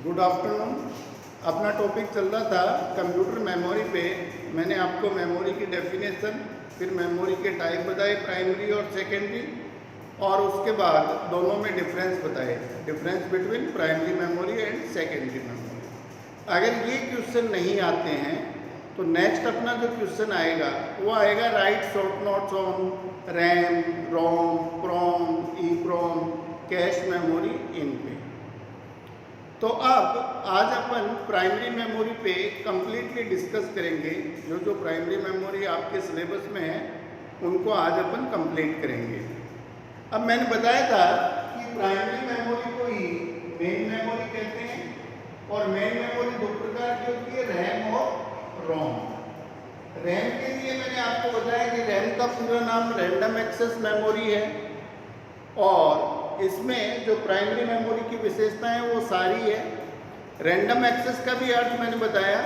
Good afternoon. अपना topic चल रहा था कंप्यूटर मेमोरी पे। मैंने आपको मेमोरी की डेफिनेशन, फिर मेमोरी के टाइप बताए, प्राइमरी और सेकेंडरी, और उसके बाद दोनों में डिफरेंस बताए, difference between primary memory and secondary memory. अगर ये क्वेश्चन नहीं आते हैं तो नेक्स्ट अपना जो क्वेश्चन आएगा वो आएगा write short notes on RAM, ROM, PROM, EPROM, cache memory इन पे। तो अब आज अपन प्राइमरी मेमोरी पे कंप्लीटली डिस्कस करेंगे। जो जो प्राइमरी मेमोरी आपके सिलेबस में है उनको आज अपन कंप्लीट करेंगे। अब मैंने बताया था कि प्राइमरी मेमोरी को ही मेन मेमोरी कहते हैं, और मेन मेमोरी दो प्रकार की होती है, रैम और रोम। रैम के लिए मैंने आपको बताया कि रैम का पूरा नाम रैंडम एक्सेस मेमोरी है, और इसमें जो प्राइमरी मेमोरी की विशेषताएं वो सारी है। रैंडम एक्सेस का भी अर्थ मैंने बताया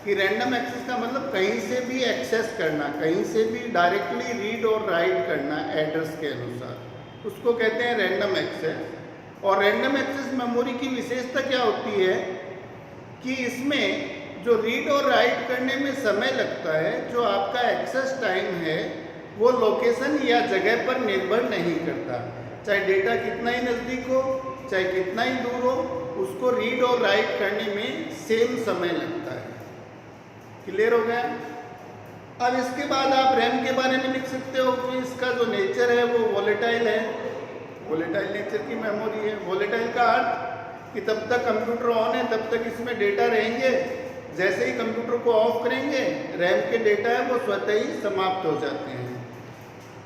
कि रैंडम एक्सेस का मतलब कहीं से भी एक्सेस करना, कहीं से भी डायरेक्टली रीड और राइट करना एड्रेस के अनुसार, उसको कहते हैं रैंडम एक्सेस। और रैंडम एक्सेस मेमोरी की विशेषता क्या होती है कि इसमें जो रीड और राइट करने में समय लगता है, जो आपका एक्सेस टाइम है, वो लोकेशन या जगह पर निर्भर नहीं करता। चाहे डेटा कितना ही नज़दीक हो, चाहे कितना ही दूर हो, उसको रीड और राइट करने में सेम समय लगता है। क्लियर हो गया? अब इसके बाद आप रैम के बारे में लिख सकते हो कि इसका जो नेचर है वो वोलेटाइल है, वोलेटाइल नेचर की मेमोरी है। वोलेटाइल का अर्थ कि तब तक कंप्यूटर ऑन है तब तक इसमें डेटा रहेंगे, जैसे ही कंप्यूटर को ऑफ करेंगे रैम के डेटा है वो स्वतः ही समाप्त हो जाते हैं।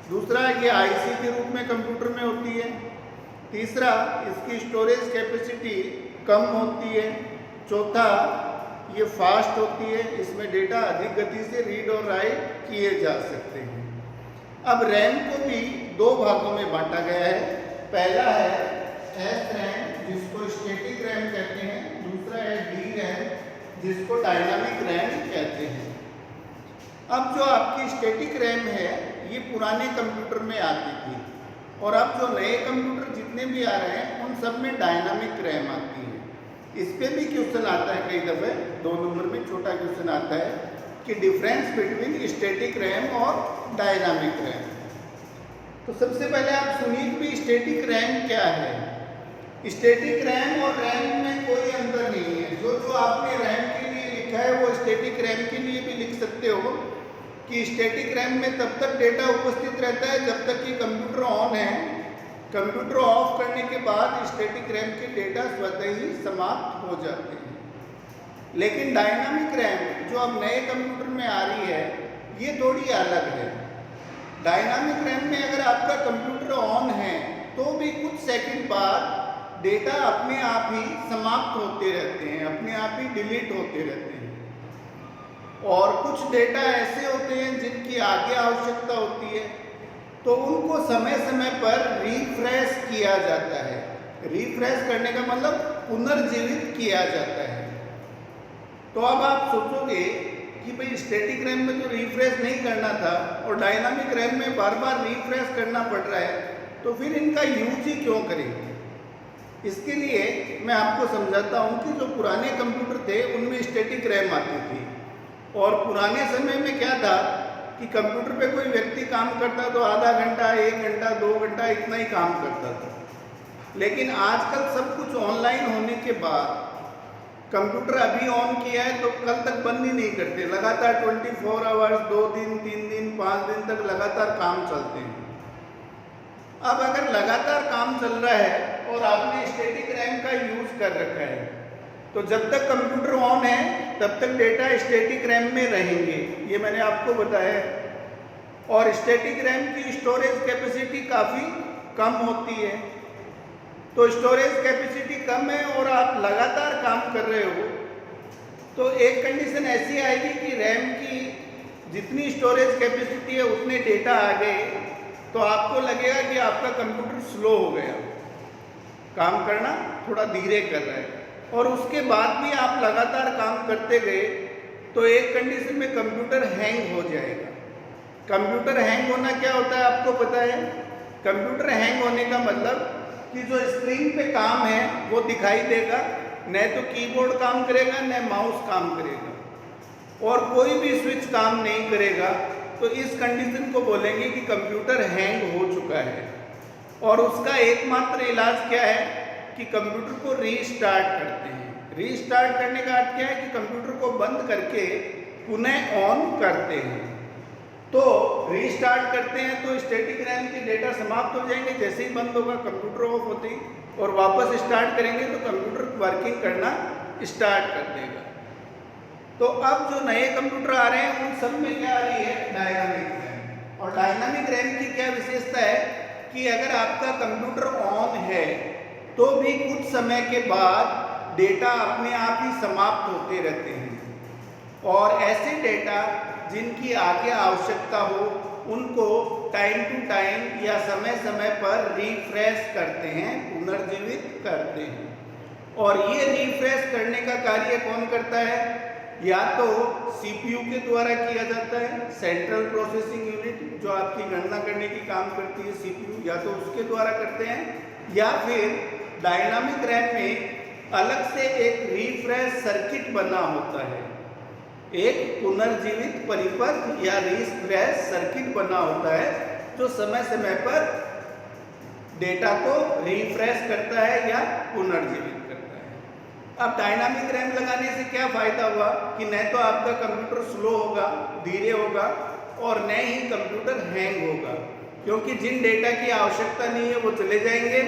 दूसरा, ये आईसी के रूप में कंप्यूटर में होती है। तीसरा, इसकी स्टोरेज कैपेसिटी कम होती है। चौथा, ये फास्ट होती है, इसमें डेटा अधिक गति से रीड और राइट किए जा सकते हैं। अब रैम को भी दो भागों में बांटा गया है। पहला है एस रैम, जिसको स्टैटिक रैम कहते हैं। दूसरा है डी रैम, जिसको डायनामिक रैम कहते हैं। अब जो आपकी स्टैटिक रैम है ये पुराने कंप्यूटर में आती थी, और अब जो नए कंप्यूटर जितने भी आ रहे हैं उन सब में डायनामिक रैम आती है। इस पर भी क्वेश्चन आता है कई दफ़े, 2 नंबर में छोटा क्वेश्चन आता है कि डिफरेंस बिटवीन स्टैटिक रैम और डायनामिक रैम। तो सबसे पहले आप सुनिए कि स्टैटिक रैम क्या है। स्टैटिक रैम और रैम में कोई अंतर नहीं है। जो जो आपने रैम के लिए लिखा है वो स्टैटिक रैम के लिए भी लिख सकते हो कि स्टैटिक रैम में तब तक डेटा उपस्थित रहता है जब तक कि कंप्यूटर ऑन है। कंप्यूटर ऑफ करने के बाद स्टैटिक रैम के डेटा स्वतः ही समाप्त हो जाते हैं। लेकिन डायनामिक रैम जो अब नए कंप्यूटर में आ रही है ये थोड़ी अलग है। डायनामिक रैम में अगर आपका कंप्यूटर ऑन है तो भी कुछ सेकंड बाद डेटा अपने आप ही समाप्त होते रहते हैं, अपने आप ही डिलीट होते रहते हैं। और कुछ डेटा ऐसे होते हैं जिनकी आगे आवश्यकता होती है, तो उनको समय समय पर रिफ्रेश किया जाता है। रिफ्रेश करने का मतलब पुनर्जीवित किया जाता है। तो अब आप सोचोगे कि भाई स्टैटिक रैम में तो रिफ्रेश नहीं करना था और डायनामिक रैम में बार बार रिफ्रेश करना पड़ रहा है, तो फिर इनका यूज ही क्यों करेंगे। इसके लिए मैं आपको समझाता हूँ कि जो पुराने कंप्यूटर थे उनमें स्टैटिक रैम आती थी, और पुराने समय में क्या था कि कंप्यूटर पे कोई व्यक्ति काम करता तो आधा घंटा, 1 घंटा, 2 घंटा इतना ही काम करता था। लेकिन आजकल सब कुछ ऑनलाइन होने के बाद कंप्यूटर अभी ऑन किया है तो कल तक बंद ही नहीं करते, लगातार 24 आवर्स, 2 दिन, 3 दिन, 5 दिन तक लगातार काम चलते हैं। अब अगर लगातार काम चल रहा है और आपने स्टैटिक रैम का यूज कर रखा है, तो जब तक कंप्यूटर ऑन है तब तक डेटा स्टैटिक रैम में रहेंगे, ये मैंने आपको बताया। और स्टैटिक रैम की स्टोरेज कैपेसिटी काफ़ी कम होती है। तो स्टोरेज कैपेसिटी कम है और आप लगातार काम कर रहे हो, तो एक कंडीशन ऐसी आएगी कि रैम की जितनी स्टोरेज कैपेसिटी है उतने डेटा आ गए, तो आपको लगेगा कि आपका कंप्यूटर स्लो हो गया, काम करना थोड़ा धीरे कर रहा है। और उसके बाद भी आप लगातार काम करते गए तो एक कंडीशन में कंप्यूटर हैंग हो जाएगा। कंप्यूटर हैंग होना क्या होता है आपको पता है? कंप्यूटर हैंग होने का मतलब कि जो स्क्रीन पे काम है वो दिखाई देगा, न तो कीबोर्ड काम करेगा न माउस काम करेगा और कोई भी स्विच काम नहीं करेगा, तो इस कंडीशन को बोलेंगे कि कंप्यूटर हैंग हो चुका है। और उसका एकमात्र इलाज क्या है कि कंप्यूटर को रीस्टार्ट करते हैं। रीस्टार्ट करने का अर्थ क्या है कि कंप्यूटर को बंद करके पुनः ऑन करते हैं। तो रीस्टार्ट करते हैं तो स्टैटिक रैम की डेटा समाप्त हो जाएंगे, जैसे ही बंद होगा कंप्यूटर ऑफ होते ही, और वापस स्टार्ट करेंगे तो कंप्यूटर वर्किंग करना स्टार्ट कर देगा। तो अब जो नए कंप्यूटर आ रहे हैं उन सब में क्या आ रही है, डायनामिक रैम। और डायनामिक रैम की क्या विशेषता है कि अगर आपका कंप्यूटर ऑन है तो भी कुछ समय के बाद डेटा अपने आप ही समाप्त होते रहते हैं, और ऐसे डेटा जिनकी आगे आवश्यकता हो उनको टाइम टू टाइम या समय समय पर रिफ्रेश करते हैं, पुनर्जीवित करते हैं। और ये रिफ्रेश करने का कार्य कौन करता है? या तो सीपीयू के द्वारा किया जाता है, सेंट्रल प्रोसेसिंग यूनिट जो आपकी गणना करने की काम करती है सीपीयू, या तो उसके द्वारा करते हैं, या फिर डायनामिक रैम में अलग से एक रिफ्रेश सर्किट बना होता है, एक पुनर्जीवित परिपथ या रिफ्रेश सर्किट बना होता है जो समय समय पर डेटा को रिफ्रेश करता है या पुनर्जीवित करता है। अब डायनामिक रैम लगाने से क्या फायदा हुआ कि न तो आपका कंप्यूटर स्लो होगा, धीरे होगा, और न ही कंप्यूटर हैंग होगा, क्योंकि जिन डेटा की आवश्यकता नहीं है वो चले जाएंगे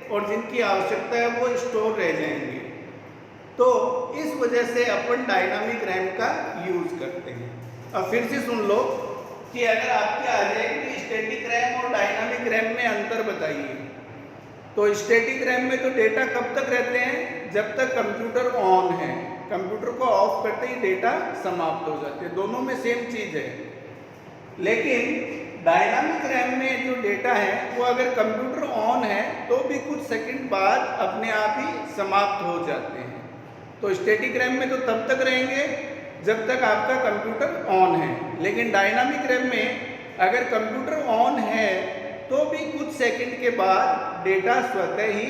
और जिनकी आवश्यकता है वो स्टोर रह जाएंगे। तो इस वजह से अपन डायनामिक रैम का यूज करते हैं। अब फिर से सुन लो कि अगर आपके आ जाए कि स्टैटिक रैम और डायनामिक रैम में अंतर बताइए, तो स्टैटिक रैम में तो डेटा कब तक रहते हैं? जब तक कंप्यूटर ऑन है। कंप्यूटर को ऑफ करते ही डेटा समाप्त हो जाते हैं, दोनों में सेम चीज है। लेकिन डायनामिक रैम में जो डेटा है वो अगर कंप्यूटर ऑन है तो भी कुछ सेकंड बाद अपने आप ही समाप्त हो जाते हैं। तो स्टैटिक रैम में तो तब तक रहेंगे जब तक आपका कंप्यूटर ऑन है, लेकिन डायनामिक रैम में अगर कंप्यूटर ऑन है तो भी कुछ सेकंड के बाद डेटा स्वतः ही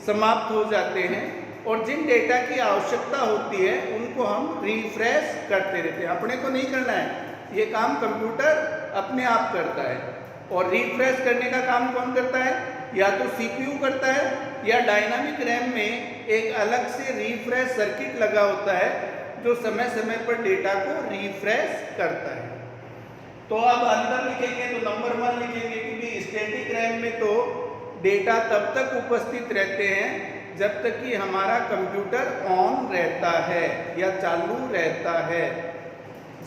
समाप्त हो जाते हैं, और जिन डेटा की आवश्यकता होती है उनको हम रिफ्रेश करते रहते हैं। अपने को नहीं करना है, ये काम कंप्यूटर अपने आप करता है। और रिफ्रेश करने का काम कौन करता है? या तो सीपीयू करता है या डायनामिक रैम में एक अलग से रिफ्रेश सर्किट लगा होता है जो समय समय पर डेटा को रिफ्रेश करता है। तो अब अंदर लिखेंगे तो नंबर 1 लिखेंगे कि स्टैटिक रैम में तो डेटा तब तक उपस्थित रहते हैं जब तक कि हमारा कंप्यूटर ऑन रहता है या चालू रहता है,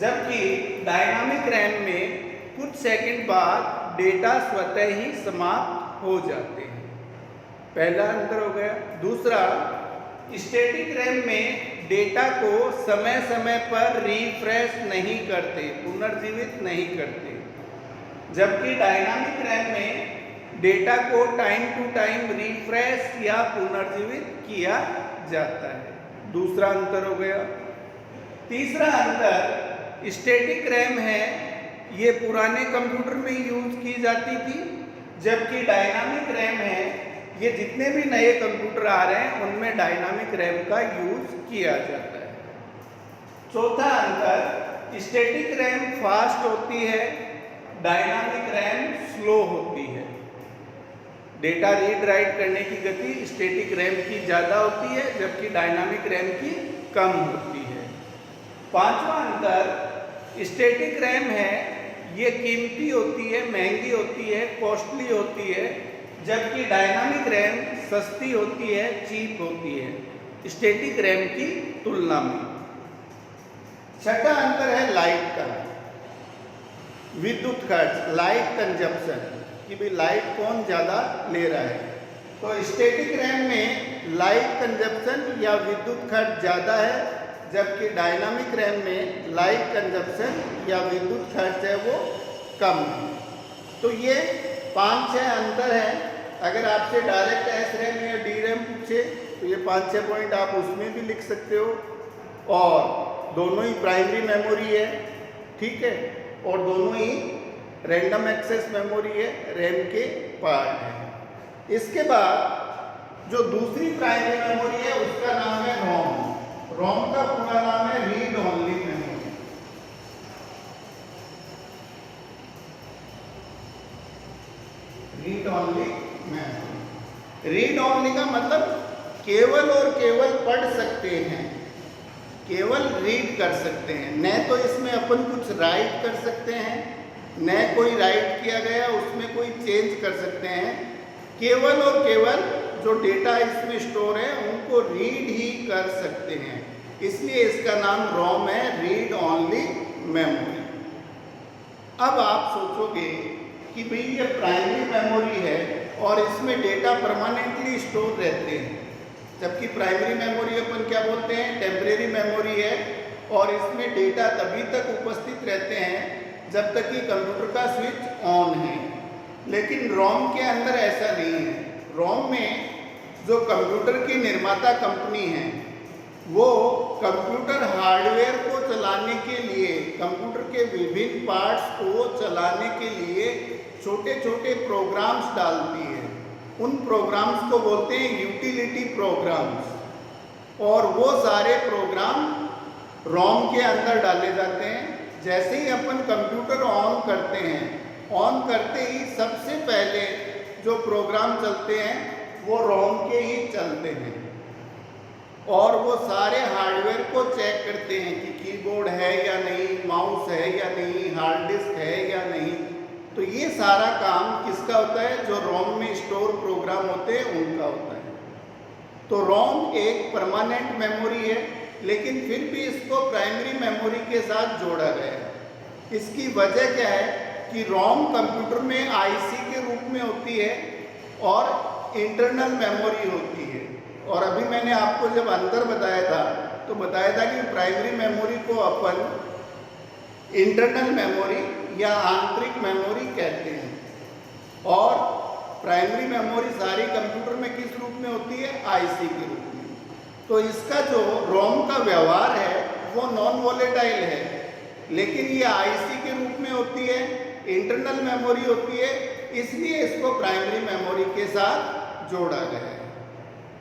जबकि डायनामिक रैम में कुछ सेकंड बाद डेटा स्वतः ही समाप्त हो जाते हैं। पहला अंतर हो गया। दूसरा, स्टैटिक रैम में डेटा को समय समय पर रिफ्रेश नहीं करते, पुनर्जीवित नहीं करते, जबकि डायनामिक रैम में डेटा को टाइम टू टाइम रिफ्रेश या पुनर्जीवित किया जाता है। दूसरा अंतर हो गया। तीसरा अंतर, स्टैटिक रैम है ये पुराने कंप्यूटर में यूज की जाती थी, जबकि डायनामिक रैम है ये जितने भी नए कंप्यूटर आ रहे हैं उनमें डायनामिक रैम का यूज किया जाता है। चौथा अंतर, स्टैटिक रैम फास्ट होती है, डायनामिक रैम स्लो होती है। डेटा रीड राइट करने की गति स्टैटिक रैम की ज़्यादा होती है, जबकि डायनामिक रैम की कम होती है। पांचवा अंतर, स्टैटिक रैम है ये कीमती होती है, महंगी होती है, कॉस्टली होती है, जबकि डायनामिक रैम सस्ती होती है, चीप होती है स्टैटिक रैम की तुलना में। छठा अंतर है लाइट का, विद्युत खर्च, लाइट कंजप्शन, कि भाई लाइट कौन ज़्यादा ले रहा है। तो स्टैटिक रैम में लाइट कंजप्शन या विद्युत खर्च ज़्यादा है, जबकि डायनामिक रैम में लाइट कंजप्शन या विद्युत खर्च है वो कम है। तो ये 5-6 अंतर है। अगर आपसे डायरेक्ट एस रैम या डी रैम पूछे तो ये 5-6 पॉइंट आप उसमें भी लिख सकते हो, और दोनों ही प्राइमरी मेमोरी है, ठीक है, और दोनों ही रैंडम एक्सेस मेमोरी है, रैम के पार्ट है। इसके बाद जो दूसरी प्राइमरी मेमोरी है उसका नाम है रोम। केवल और केवल पढ़ सकते हैं, केवल रीड कर सकते हैं, न तो इसमें अपन कुछ राइट कर सकते हैं, न कोई राइट किया गया उसमें कोई चेंज कर सकते हैं। केवल और केवल जो डेटा इसमें स्टोर है उनको रीड ही कर सकते हैं, इसलिए इसका नाम रोम है, रीड ओनली मेमोरी। अब आप सोचोगे कि भाई ये प्राइमरी मेमोरी है और इसमें डेटा परमानेंटली स्टोर रहते हैं, जबकि प्राइमरी मेमोरी अपन क्या बोलते हैं, टेम्परेरी मेमोरी है, और इसमें डेटा तभी तक उपस्थित रहते हैं जब तक कि कंप्यूटर का स्विच ऑन है। लेकिन रोम के अंदर ऐसा नहीं है। रोम में जो कंप्यूटर की निर्माता कंपनी है वो कंप्यूटर हार्डवेयर को चलाने के लिए, कंप्यूटर के विभिन्न पार्ट्स को चलाने के लिए छोटे छोटे प्रोग्राम्स डालती है। उन प्रोग्राम्स को बोलते हैं यूटिलिटी प्रोग्राम्स, और वो सारे प्रोग्राम रोम के अंदर डाले जाते हैं। जैसे ही अपन कंप्यूटर ऑन करते हैं, ऑन करते ही सबसे पहले जो प्रोग्राम चलते हैं वो रोम के ही चलते हैं, और वो सारे हार्डवेयर को चेक करते हैं कि कीबोर्ड है या नहीं, माउस है या नहीं, हार्ड डिस्क है या नहीं। तो ये सारा काम किसका होता है, जो रोम में स्टोर प्रोग्राम होते हैं उनका होता है। तो रोम एक परमानेंट मेमोरी है, लेकिन फिर भी इसको प्राइमरी मेमोरी के साथ जोड़ा गया है। इसकी वजह क्या है कि रोम कंप्यूटर में आईसी के रूप में होती है और इंटरनल मेमोरी होती है। और अभी मैंने आपको जब अंदर बताया था तो बताया था कि प्राइमरी मेमोरी को अपन इंटरनल मेमोरी या आंतरिक मेमोरी कहते हैं, और प्राइमरी मेमोरी सारी कंप्यूटर में किस रूप में होती है, आईसी के रूप में। तो इसका जो रोम का व्यवहार है वो नॉन वोलेटाइल है, लेकिन ये आईसी के रूप में होती है, इंटरनल मेमोरी होती है, इसलिए इसको प्राइमरी मेमोरी के साथ जोड़ा गया है।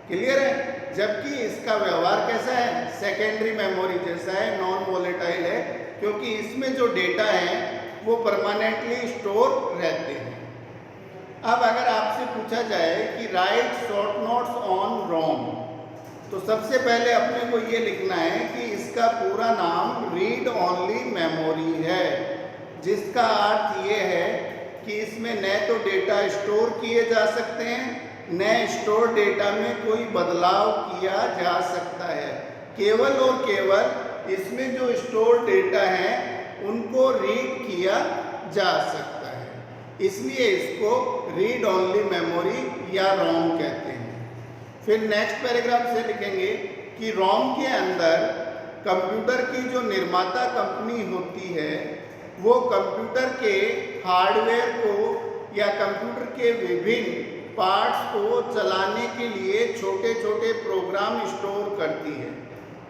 क्लियर है? जबकि इसका व्यवहार कैसा है, सेकेंडरी मेमोरी जैसा है, नॉन वोलेटाइल है, क्योंकि इसमें जो डेटा है वो परमानेंटली स्टोर रहते हैं। अब अगर आपसे पूछा जाए कि राइट शॉर्ट नोट्स ऑन रोम, तो सबसे पहले अपने को ये लिखना है कि इसका पूरा नाम रीड ओनली मेमोरी है, जिसका अर्थ ये है कि इसमें न तो डेटा स्टोर किए जा सकते हैं, न स्टोर डेटा में कोई बदलाव किया जा सकता है। केवल और केवल इसमें जो स्टोर डेटा है उनको रीड किया जा सकता है, इसलिए इसको रीड ओनली मेमोरी या रोम कहते हैं। फिर नेक्स्ट पैराग्राफ से लिखेंगे कि रोम के अंदर कंप्यूटर की जो निर्माता कंपनी होती है वो कंप्यूटर के हार्डवेयर को या कंप्यूटर के विभिन्न पार्ट्स को चलाने के लिए छोटे छोटे प्रोग्राम स्टोर करती है।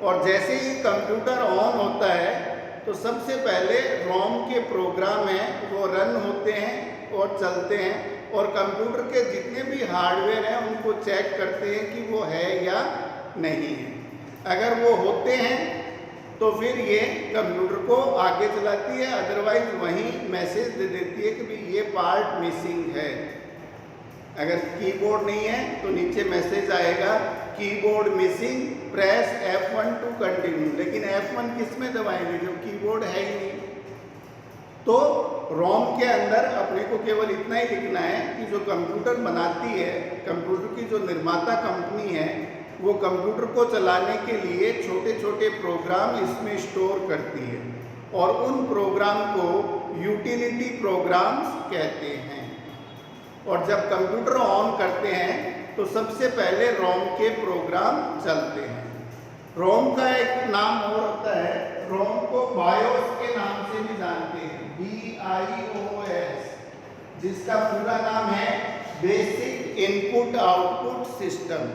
और जैसे ही कंप्यूटर ऑन होता है तो सबसे पहले रोम के प्रोग्राम हैं वो रन होते हैं और चलते हैं, और कंप्यूटर के जितने भी हार्डवेयर हैं उनको चेक करते हैं कि वो है या नहीं है। अगर वो होते हैं तो फिर ये कंप्यूटर को आगे चलाती है, अदरवाइज वहीं मैसेज दे देती है कि भाई ये पार्ट मिसिंग है। अगर कीबोर्ड नहीं है तो नीचे मैसेज आएगा keyboard missing, press F1 to continue. लेकिन F1 किस में दबाएंगे जब कीबोर्ड है ही नहीं। तो रोम के अंदर अपने को केवल इतना ही लिखना है कि जो कंप्यूटर बनाती है, कंप्यूटर की जो निर्माता कंपनी है वो कंप्यूटर को चलाने के लिए छोटे छोटे प्रोग्राम इसमें स्टोर करती है, और उन प्रोग्राम को यूटिलिटी प्रोग्राम्स कहते हैं। और जब कंप्यूटर ऑन करते हैं तो सबसे पहले रोम के प्रोग्राम चलते हैं। रोम का एक नाम और होता है, रोम को बायोस के नाम से भी जानते हैं, BIOS, जिसका पूरा नाम है बेसिक इनपुट आउटपुट सिस्टम।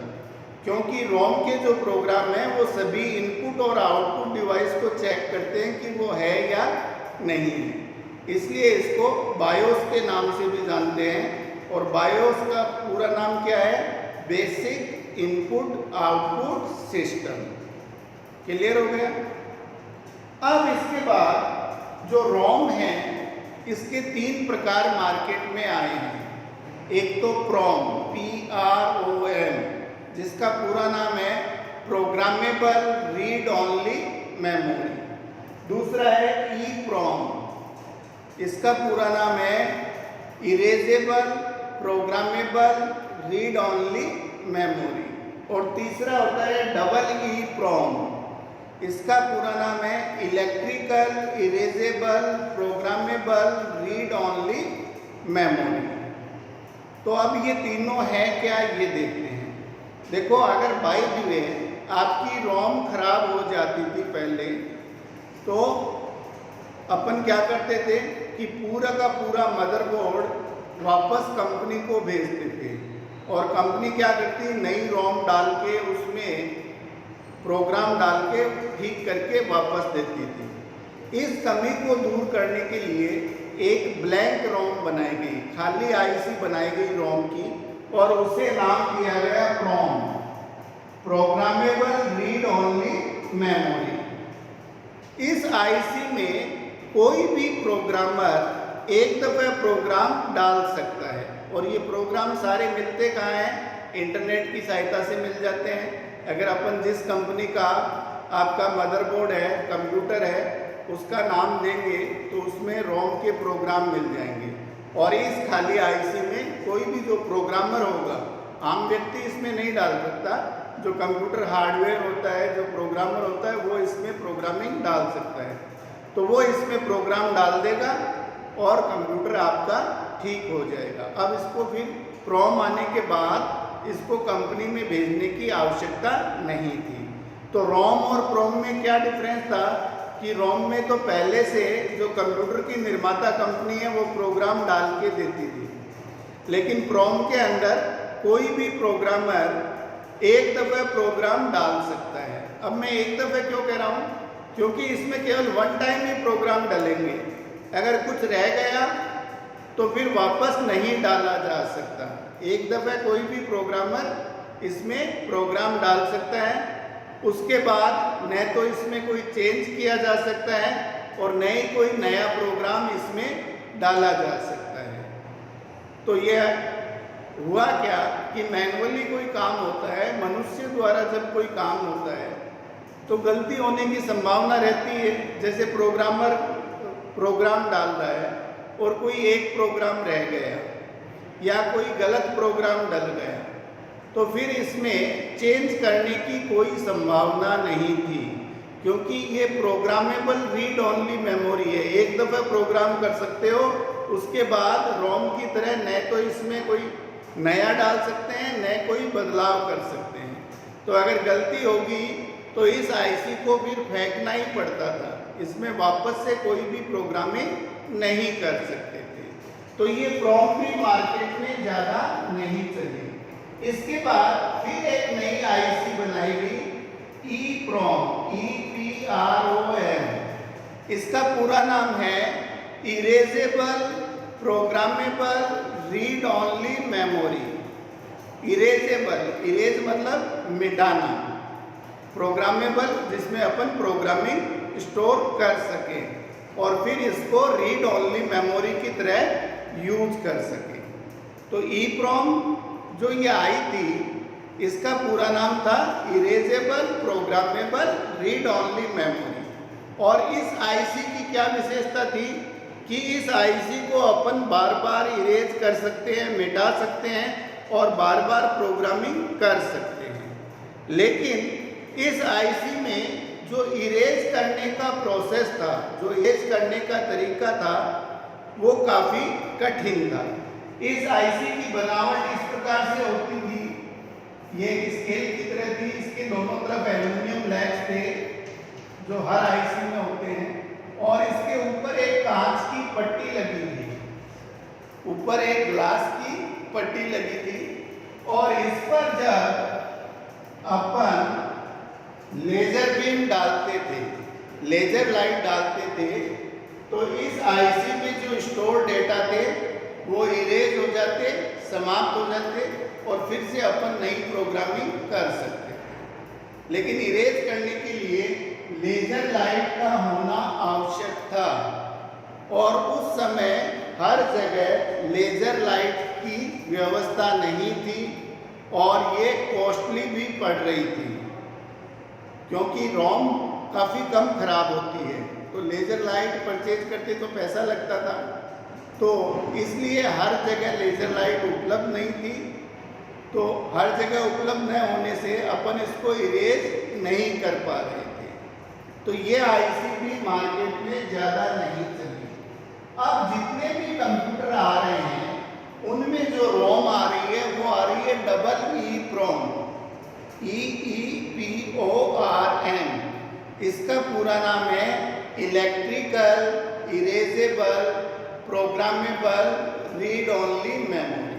क्योंकि रोम के जो प्रोग्राम हैं वो सभी इनपुट और आउटपुट डिवाइस को चेक करते हैं कि वो है या नहीं है, इसलिए इसको बायोस के नाम से भी जानते हैं। और बायोस का पूरा नाम क्या है, basic input output system. Clear हो गया? अब इसके बाद जो रोम है इसके 3 प्रकार मार्केट में आए हैं। एक तो PROM, PROM, जिसका पूरा नाम है प्रोग्रामेबल रीड ओनली मेमोरी। दूसरा है EEPROM, इसका पूरा नाम है erasable programmable read only memory. और तीसरा होता है EEPROM, इसका पूरा नाम है electrical erasable programmable read only memory. तो अब ये तीनों है क्या, ये देखते हैं। देखो, अगर बाय द वे आपकी रोम खराब हो जाती थी पहले, तो अपन क्या करते थे कि पूरा का पूरा मदरबोर्ड वापस कंपनी को भेजते थे, और कंपनी क्या करती, नई रोम डाल के उसमें प्रोग्राम डाल के ठीक करके वापस देती थी। इस कमी को दूर करने के लिए एक ब्लैंक रोम बनाई गई, खाली आईसी बनाई गई रोम की, और उसे नाम दिया गया PROM, programmable read only memory. इस आईसी में कोई भी प्रोग्रामर एक दफ़ा प्रोग्राम डाल सकता है, और ये प्रोग्राम सारे मिलते कहाँ हैं, इंटरनेट की सहायता से मिल जाते हैं। अगर अपन जिस कंपनी का आपका मदरबोर्ड है, कंप्यूटर है, उसका नाम देंगे तो उसमें रोम के प्रोग्राम मिल जाएंगे। और इस खाली आईसी में कोई भी जो प्रोग्रामर होगा, आम व्यक्ति इसमें नहीं डाल सकता, जो कंप्यूटर हार्डवेयर होता है, जो प्रोग्रामर होता है, वो इसमें प्रोग्रामिंग डाल सकता है। तो वो इसमें प्रोग्राम डाल देगा और कंप्यूटर आपका ठीक हो जाएगा। अब इसको फिर PROM आने के बाद इसको कंपनी में भेजने की आवश्यकता नहीं थी। तो रोम और PROM में क्या डिफरेंस था कि रोम में तो पहले से जो कंप्यूटर की निर्माता कंपनी है वो प्रोग्राम डाल के देती थी, लेकिन PROM के अंदर कोई भी प्रोग्रामर एक दफ़ा प्रोग्राम डाल सकता है। अब मैं एक दफ़ा क्यों कह रहा हूँ, क्योंकि इसमें केवल वन टाइम ही प्रोग्राम डालेंगे। अगर कुछ रह गया तो फिर वापस नहीं डाला जा सकता। एक दफ़ा कोई भी प्रोग्रामर इसमें प्रोग्राम डाल सकता है, उसके बाद न तो इसमें कोई चेंज किया जा सकता है और न ही कोई नया प्रोग्राम इसमें डाला जा सकता है। तो यह हुआ क्या कि मैनुअली कोई काम होता है, मनुष्य द्वारा जब कोई काम होता है तो गलती होने की संभावना रहती है। जैसे प्रोग्रामर प्रोग्राम डाल रहा है और कोई एक प्रोग्राम रह गया या कोई गलत प्रोग्राम डल गया, तो फिर इसमें चेंज करने की कोई संभावना नहीं थी, क्योंकि ये प्रोग्रामेबल रीड ओनली मेमोरी है। एक दफ़ा प्रोग्राम कर सकते हो, उसके बाद रोम की तरह न तो इसमें कोई नया डाल सकते हैं, न कोई बदलाव कर सकते हैं। तो अगर गलती होगी तो इस आईसी को फिर फेंकना ही पड़ता था, इसमें वापस से कोई भी प्रोग्रामिंग नहीं कर सकते थे। तो ये PROM भी मार्केट में ज़्यादा नहीं चली। इसके बाद फिर एक नई आईसी बनाई गई, EEPROM, EEPROM। इसका पूरा नाम है erasable programmable read only memory. Erasable, erase मतलब मिटाना, प्रोग्रामेबल जिसमें अपन प्रोग्रामिंग स्टोर कर सकें और फिर इसको रीड ओनली मेमोरी की तरह यूज कर सकें। तो EEPROM जो ये आई थी, इसका पूरा नाम था erasable programmable read only memory. और इस आईसी की क्या विशेषता थी कि इस आईसी को अपन बार बार इरेज कर सकते हैं, मिटा सकते हैं और बार बार प्रोग्रामिंग कर सकते हैं। लेकिन इस आईसी में जो इरेज करने का प्रोसेस था, जो इरेज करने का तरीका था, वो काफ़ी कठिन था। इस आईसी की बनावट इस प्रकार से होती थी, ये स्केल की तरह थी, इसके दोनों तरफ एल्यूमिनियम लैग्स थे जो हर आईसी में होते हैं, और इसके ऊपर एक कांच की पट्टी लगी थी, ऊपर एक ग्लास की पट्टी लगी थी, और इस पर जब अपन लेजर बीम डालते थे, लेजर लाइट डालते थे, तो इस आईसी में जो स्टोर डेटा थे वो इरेज हो जाते, समाप्त हो जाते, और फिर से अपन नई प्रोग्रामिंग कर सकते। लेकिन इरेज करने के लिए लेजर लाइट का होना आवश्यक था, और उस समय हर जगह लेजर लाइट की व्यवस्था नहीं थी, और ये कॉस्टली भी पड़ रही थी, क्योंकि रोम काफ़ी कम खराब होती है। तो लेज़र लाइट परचेज करते तो पैसा लगता था, तो इसलिए हर जगह लेज़र लाइट उपलब्ध नहीं थी। तो हर जगह उपलब्ध न होने से अपन इसको इरेज नहीं कर पा रहे थे। तो ये आईसी भी मार्केट में ज़्यादा नहीं चली। अब जितने भी कंप्यूटर आ रहे हैं उनमें जो रोम आ रही है वो आ रही है डबल EEPROM, EEPORM। इसका पूरा नाम है electrical erasable programmable read only memory.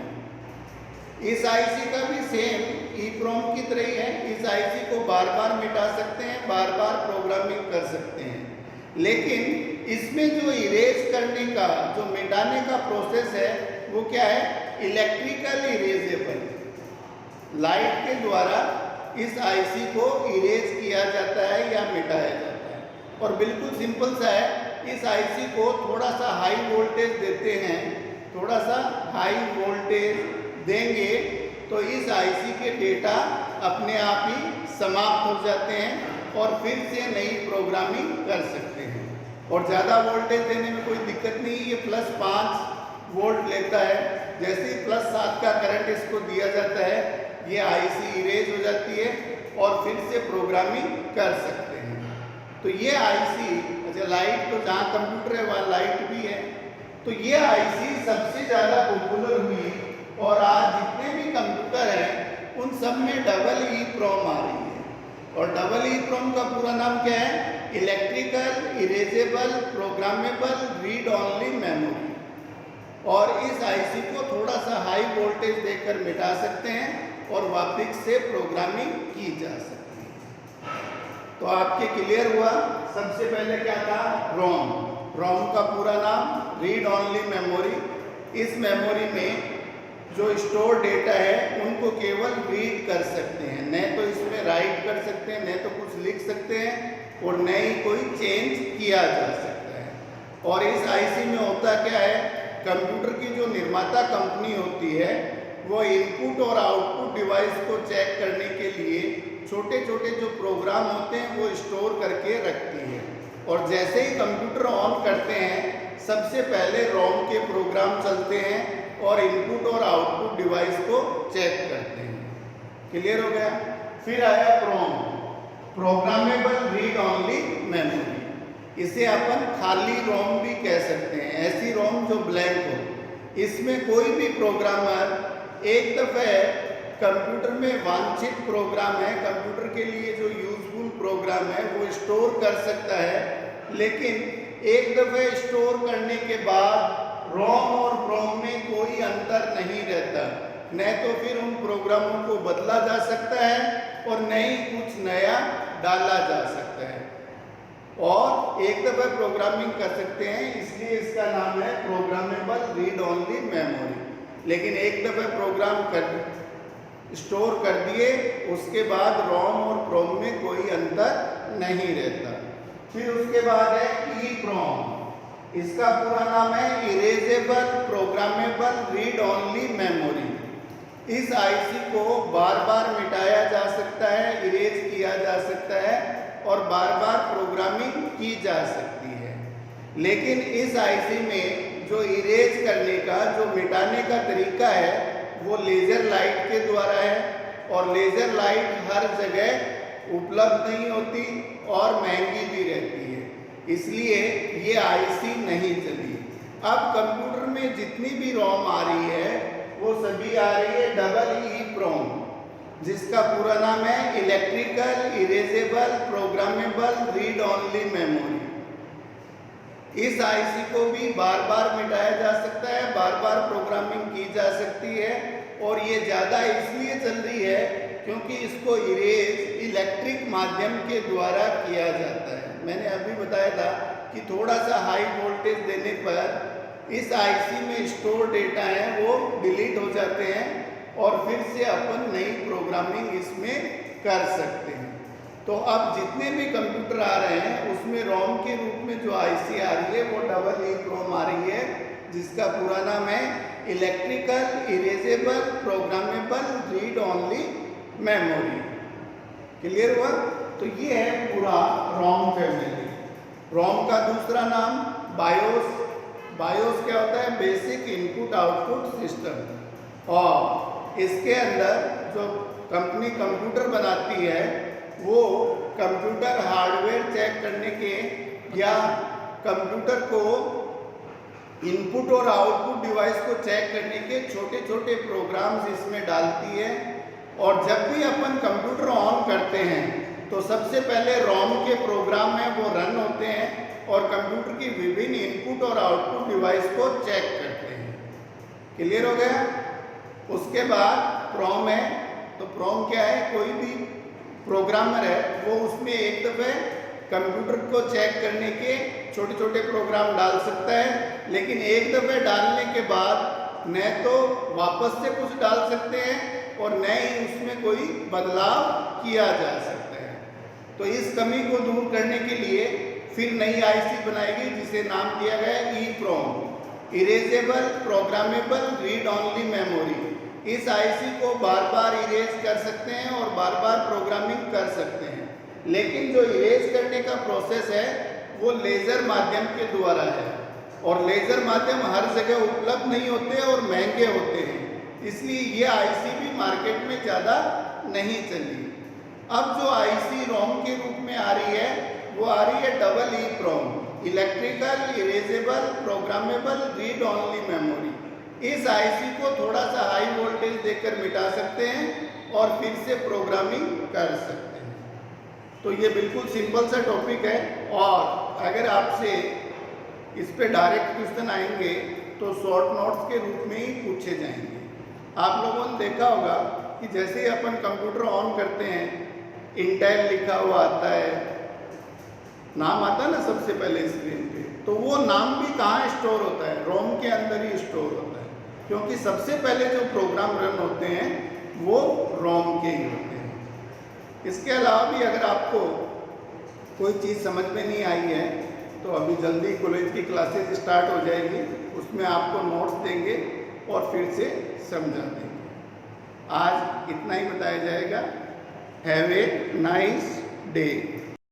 इस आईसी का भी सेम EEPROM की तरह ही है। इस आईसी को बार बार मिटा सकते हैं, बार बार प्रोग्रामिंग कर सकते हैं, लेकिन इसमें जो इरेज करने का, जो मिटाने का प्रोसेस है वो क्या है? Electrical erasable. लाइट के द्वारा इस आईसी को इरेज किया जाता है या मिटाया जाता है। और बिल्कुल सिंपल सा है, इस आईसी को थोड़ा सा हाई वोल्टेज देते हैं, थोड़ा सा हाई वोल्टेज देंगे तो इस आईसी के डेटा अपने आप ही समाप्त हो जाते हैं और फिर से नई प्रोग्रामिंग कर सकते हैं। और ज़्यादा वोल्टेज देने में कोई दिक्कत नहीं, ये +5 वोल्ट लेता है। जैसे ही +7 का करंट इसको दिया जाता है, ये आईसी इरेज हो जाती है और फिर से प्रोग्रामिंग कर सकते हैं। तो ये आईसी, अच्छा लाइट तो जहाँ कंप्यूटर है वहाँ लाइट भी है, तो ये आईसी सबसे ज़्यादा पॉपुलर हुई और आज जितने भी कंप्यूटर हैं उन सब में डबल EEPROM आ रही है। और डबल EEPROM का पूरा नाम क्या है? Electrical erasable programmable read only memory. और इस आईसी को थोड़ा सा हाई वोल्टेज देकर मिटा सकते हैं और वापस से प्रोग्रामिंग की जा सकती है। तो आपके क्लियर हुआ? सबसे पहले क्या था? रोम। रोम का पूरा नाम रीड ओनली मेमोरी। इस मेमोरी में जो स्टोर डेटा है उनको केवल रीड कर सकते हैं, न तो इसमें राइट कर सकते हैं, न तो कुछ लिख सकते हैं और न ही कोई चेंज किया जा सकता है। और इस आईसी में होता क्या है? कंप्यूटर की जो निर्माता कंपनी होती है वो इनपुट और आउटपुट डिवाइस को चेक करने के लिए छोटे छोटे जो प्रोग्राम होते हैं वो स्टोर करके रखती है। और जैसे ही कंप्यूटर ऑन करते हैं सबसे पहले रोम के प्रोग्राम चलते हैं और इनपुट और आउटपुट डिवाइस को चेक करते हैं। क्लियर हो गया? फिर आया प्रोम, प्रोग्रामेबल रीड ओनली मेमोरी। इसे अपन खाली रोम भी कह सकते हैं, ऐसी रोम जो ब्लैंक हो। इसमें कोई भी प्रोग्रामर एक दफ़े कंप्यूटर में वांछित प्रोग्राम है, कंप्यूटर के लिए जो यूजफुल प्रोग्राम है वो स्टोर कर सकता है, लेकिन एक दफ़े स्टोर करने के बाद रोम और प्रोम में कोई अंतर नहीं रहता। न तो फिर उन प्रोग्रामों को बदला जा सकता है और न ही कुछ नया डाला जा सकता है। और एक दफ़ा प्रोग्रामिंग कर सकते हैं, इसलिए इसका नाम है प्रोग्रामेबल रीड ओनली मेमोरी। लेकिन एक दफ़ा प्रोग्राम कर स्टोर कर दिए उसके बाद रोम और प्रोम में कोई अंतर नहीं रहता। फिर उसके बाद है EEPROM। इसका पूरा नाम है erasable programmable read only memory. इस आईसी को बार बार मिटाया जा सकता है, इरेज किया जा सकता है और बार बार प्रोग्रामिंग की जा सकती है। लेकिन इस आईसी में जो इरेज करने का, जो मिटाने का तरीका है वो लेज़र लाइट के द्वारा है। और लेज़र लाइट हर जगह उपलब्ध नहीं होती और महंगी भी रहती है, इसलिए ये आईसी नहीं चली। अब कंप्यूटर में जितनी भी रोम आ रही है वो सभी आ रही है डबल EEPROM, जिसका पूरा नाम है electrical erasable programmable read only memory. इस आईसी को भी बार बार मिटाया जा सकता है, बार बार प्रोग्रामिंग की जा सकती है। और ये ज़्यादा इसलिए चल रही है क्योंकि इसको इरेज इलेक्ट्रिक माध्यम के द्वारा किया जाता है। मैंने अभी बताया था कि थोड़ा सा हाई वोल्टेज देने पर इस आईसी में स्टोर डेटा है वो डिलीट हो जाते हैं और फिर से अपन नई प्रोग्रामिंग इसमें कर सकते हैं। तो अब जितने भी कंप्यूटर आ रहे हैं उसमें रोम के रूप में जो आईसी आ रही है वो डबल EEPROM आ रही है, जिसका पूरा नाम है electrical, erasable, programmable, read only memory. Clear हुआ? तो ये है पूरा रोम फैमिली। रोम का दूसरा नाम बायोस। बायोस क्या होता है? Basic input output system. और इसके अंदर जो कंपनी कंप्यूटर बनाती है वो कंप्यूटर हार्डवेयर चेक करने के या कंप्यूटर को इनपुट और आउटपुट डिवाइस को चेक करने के छोटे छोटे प्रोग्राम्स इसमें डालती है। और जब भी अपन कंप्यूटर ऑन करते हैं तो सबसे पहले रोम के प्रोग्राम में वो रन होते हैं और कंप्यूटर की विभिन्न इनपुट और आउटपुट डिवाइस को चेक करते हैं। क्लियर हो गया? उसके बाद प्रोम है। तो प्रोम क्या है? कोई भी प्रोग्रामर है वो उसमें एक दफ़े कंप्यूटर को चेक करने के छोटे छोटे प्रोग्राम डाल सकता है, लेकिन एक दफ़े डालने के बाद न तो वापस से कुछ डाल सकते हैं और न ही उसमें कोई बदलाव किया जा सकता है। तो इस कमी को दूर करने के लिए फिर नई आईसी बनाएगी जिसे नाम दिया गया है EEPROM, erasable, programmable, read only memory. इस आईसी को बार बार इरेज कर सकते हैं और बार बार प्रोग्रामिंग कर सकते हैं, लेकिन जो इरेज करने का प्रोसेस है वो लेज़र माध्यम के द्वारा है और लेज़र माध्यम हर जगह उपलब्ध नहीं होते और महंगे होते हैं, इसलिए ये आईसी भी मार्केट में ज़्यादा नहीं चली। अब जो आईसी रोम के रूप में आ रही है वो आ रही है double EEPROM, electrical, erasable, programmable, read only memory. इस आईसी को थोड़ा सा हाई वोल्टेज देकर मिटा सकते हैं और फिर से प्रोग्रामिंग कर सकते हैं। तो ये बिल्कुल सिंपल सा टॉपिक है और अगर आपसे इस पे डायरेक्ट क्वेश्चन आएंगे तो शॉर्ट नोट्स के रूप में ही पूछे जाएंगे। आप लोगों ने देखा होगा कि जैसे ही अपन कंप्यूटर ऑन करते हैं इंटेल लिखा हुआ आता है, नाम आता है ना सबसे पहले स्क्रीन पे, तो वो नाम भी कहाँ स्टोर होता है? रोम के अंदर ही स्टोर होता है, क्योंकि सबसे पहले जो प्रोग्राम रन होते हैं वो रोम के ही होते हैं। इसके अलावा भी अगर आपको कोई चीज़ समझ में नहीं आई है तो अभी जल्दी कॉलेज की क्लासेस स्टार्ट हो जाएगी, उसमें आपको नोट्स देंगे और फिर से समझा देंगे। आज इतना ही बताया जाएगा। Have a nice day.